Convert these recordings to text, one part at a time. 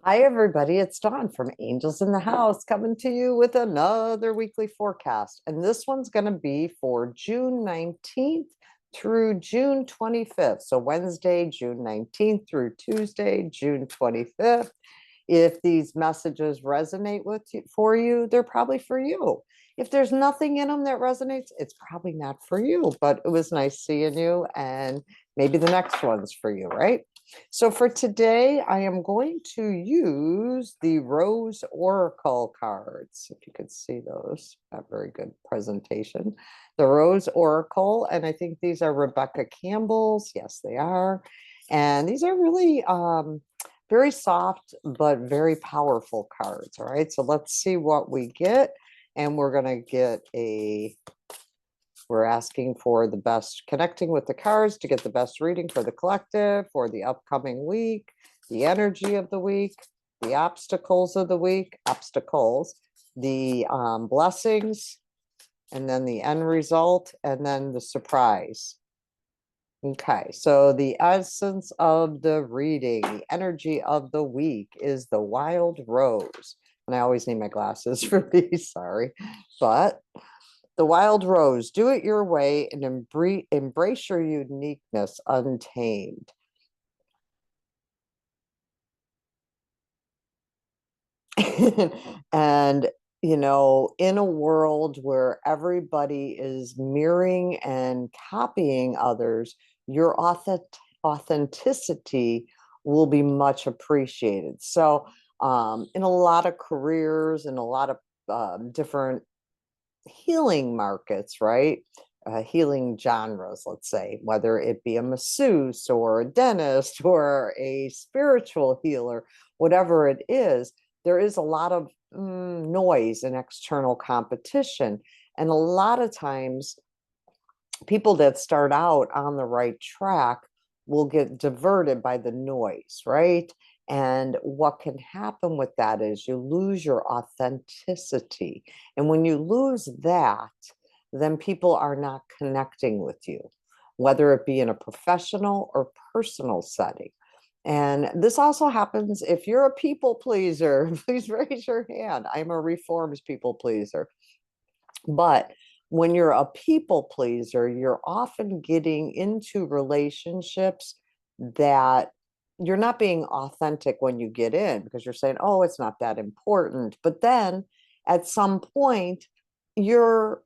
Hi, everybody. It's Dawn from Angels in the House coming to you with another weekly forecast. And this one's going to be for June 19th through June 25th. So Wednesday, June 19th through Tuesday, June 25th. If these messages resonate with you, for you, they're probably for you. If there's nothing in them that resonates, it's probably not for you, but it was nice seeing you, and maybe the next one's for you, right? So for today, I am going to use the Rose Oracle cards. If you could see those, a very good presentation. The Rose Oracle, and I think these are Rebecca Campbell's. Yes, they are. And these are really very soft, but very powerful cards. All right, so let's see what we get. And we're going to get we're asking for the best, connecting with the cards to get the best reading for the collective for the upcoming week, the energy of the week, the obstacles of the week, the blessings, and then the end result, and then the surprise. Okay, so the essence of the reading, the energy of the week is the wild rose. And I always need my glasses for these, sorry. But the wild rose, do it your way and embrace your uniqueness untamed. And, in a world where everybody is mirroring and copying others, your authenticity will be much appreciated. So, in a lot of careers and a lot of different healing markets, right? Healing genres, let's say, whether it be a masseuse or a dentist or a spiritual healer, whatever it is, there is a lot of noise and external competition. And a lot of times, people that start out on the right track will get diverted by the noise, right? And what can happen with that is you lose your authenticity. And when you lose that, then people are not connecting with you, whether it be in a professional or personal setting. And this also happens if you're a people pleaser. Please raise your hand. I'm a reformed people pleaser. But when you're a people pleaser, you're often getting into relationships that you're not being authentic when you get in, because you're saying, oh, it's not that important. But then at some point, you're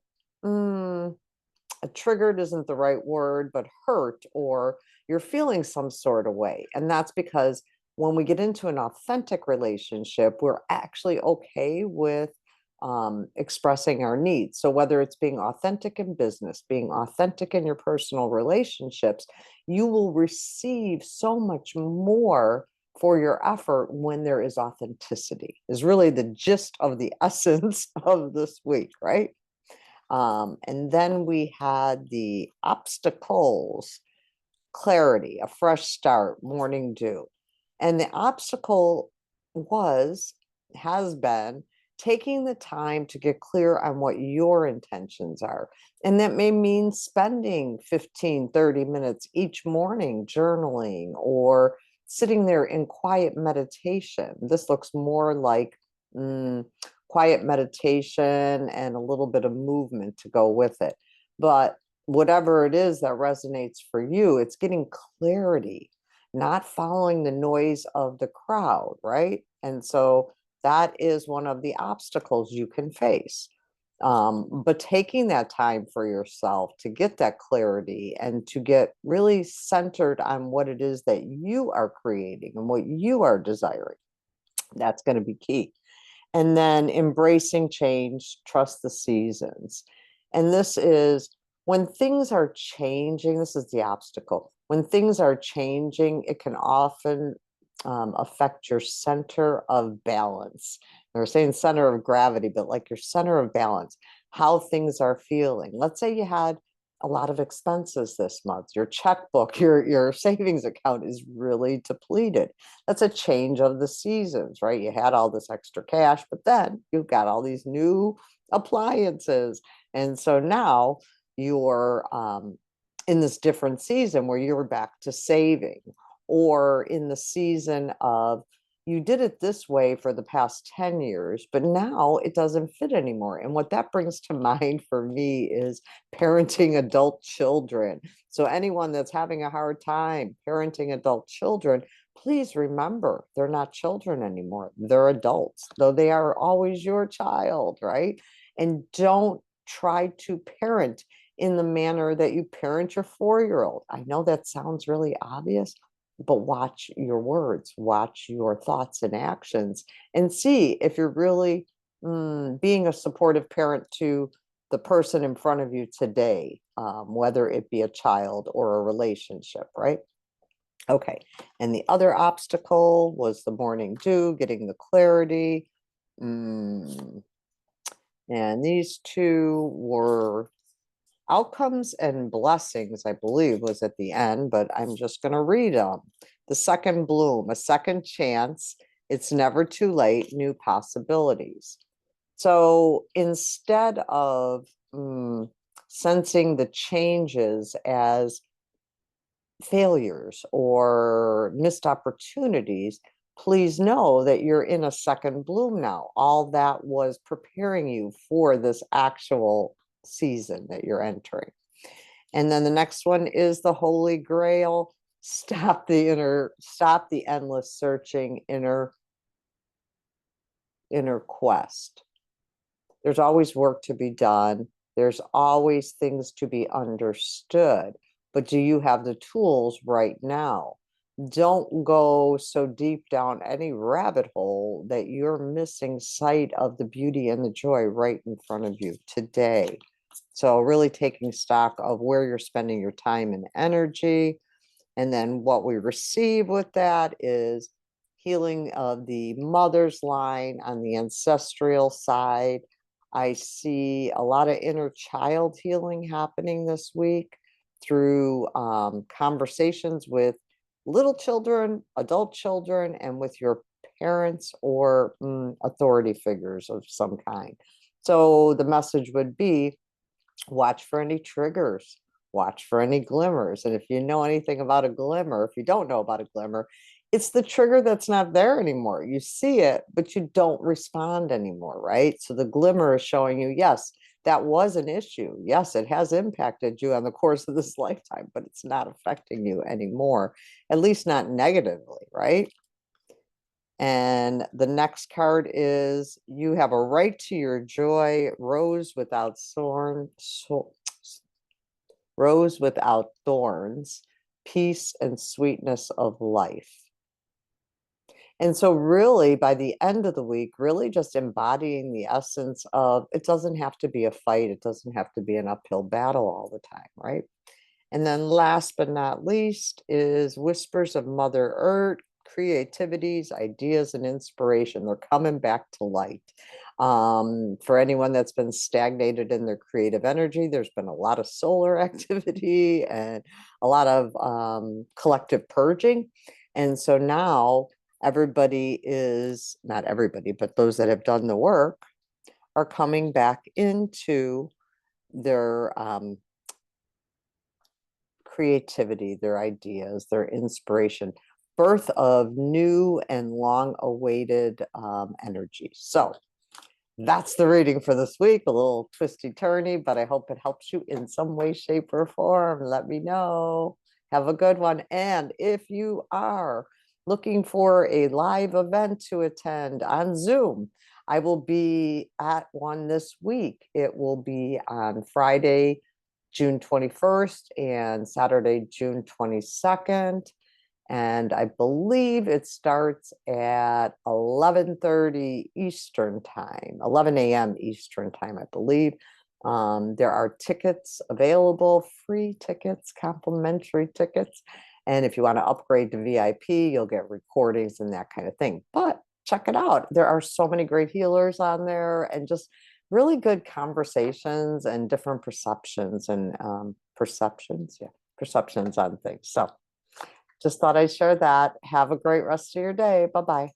triggered isn't the right word, but hurt, or you're feeling some sort of way. And that's because when we get into an authentic relationship, we're actually okay with expressing our needs. So whether it's being authentic in business, being authentic in your personal relationships, you will receive so much more for your effort when there is authenticity, is really the gist of the essence of this week, right? And then we had the obstacles, clarity, a fresh start, morning dew. And the obstacle has been taking the time to get clear on what your intentions are. And that may mean spending 15, 30 minutes each morning journaling or sitting there in quiet meditation. This looks more like quiet meditation and a little bit of movement to go with it. But whatever it is that resonates for you, it's getting clarity, not following the noise of the crowd, right? And so that is one of the obstacles you can face. But taking that time for yourself to get that clarity and to get really centered on what it is that you are creating and what you are desiring, that's going to be key. And then embracing change, trust the seasons. And this is when things are changing, this is the obstacle. When things are changing, it can often affect your center of balance. They're saying center of gravity, but like your center of balance, how things are feeling. Let's say you had a lot of expenses this month. Your checkbook, your savings account is really depleted. That's a change of the seasons, right? You had all this extra cash, but then you've got all these new appliances. And so now you're in this different season where you're back to saving, or in the season of you did it this way for the past 10 years, but now it doesn't fit anymore. And what that brings to mind for me is parenting adult children. So anyone that's having a hard time parenting adult children, please remember they're not children anymore. They're adults, though they are always your child, right? And don't try to parent in the manner that you parent your 4-year-old. I know that sounds really obvious, but watch your words, watch your thoughts and actions, and see if you're really being a supportive parent to the person in front of you today, whether it be a child or a relationship, right? Okay. And the other obstacle was the morning dew, getting the clarity. And these two were outcomes and blessings, I believe, was at the end, but I'm just going to read them. The second bloom, a second chance. It's never too late, new possibilities. So instead of sensing the changes as failures or missed opportunities, please know that you're in a second bloom now. All that was preparing you for this actual season that you're entering. And then the next one is the Holy Grail. Stop the endless searching, inner quest. There's always work to be done. There's always things to be understood. But do you have the tools right now? Don't go so deep down any rabbit hole that you're missing sight of the beauty and the joy right in front of you today. So really taking stock of where you're spending your time and energy. And then what we receive with that is healing of the mother's line on the ancestral side. I see a lot of inner child healing happening this week through conversations with little children, adult children, and with your parents or authority figures of some kind. So the message would be, watch for any triggers, watch for any glimmers. And if you know anything about a glimmer, if you don't know about a glimmer, it's the trigger that's not there anymore. You see it, but you don't respond anymore, right? So the glimmer is showing you, yes, that was an issue. Yes, it has impacted you on the course of this lifetime, but it's not affecting you anymore, at least not negatively, right? And the next card is, you have a right to your joy, rose without thorns, peace and sweetness of life. And so really by the end of the week, really just embodying the essence of, it doesn't have to be a fight. It doesn't have to be an uphill battle all the time, right? And then last but not least is whispers of Mother Earth, creativities, ideas, and inspiration. They're coming back to light. For anyone that's been stagnated in their creative energy, there's been a lot of solar activity and a lot of collective purging. And so now everybody is, not everybody, but those that have done the work are coming back into their creativity, their ideas, their inspiration, birth of new and long awaited energy. So that's the reading for this week, a little twisty turny, but I hope it helps you in some way, shape, or form. Let me know. Have a good one. And if you are looking for a live event to attend on Zoom, I will be at one this week. It will be on Friday, June 21st and Saturday, June 22nd. And I believe it starts at 11:30 Eastern time, 11 a.m. Eastern time, I believe. There are tickets available, free tickets, complimentary tickets. And if you want to upgrade to VIP, you'll get recordings and that kind of thing. But check it out. There are so many great healers on there and just really good conversations and different perceptions and perceptions on things. So just thought I'd share that. Have a great rest of your day. Bye-bye.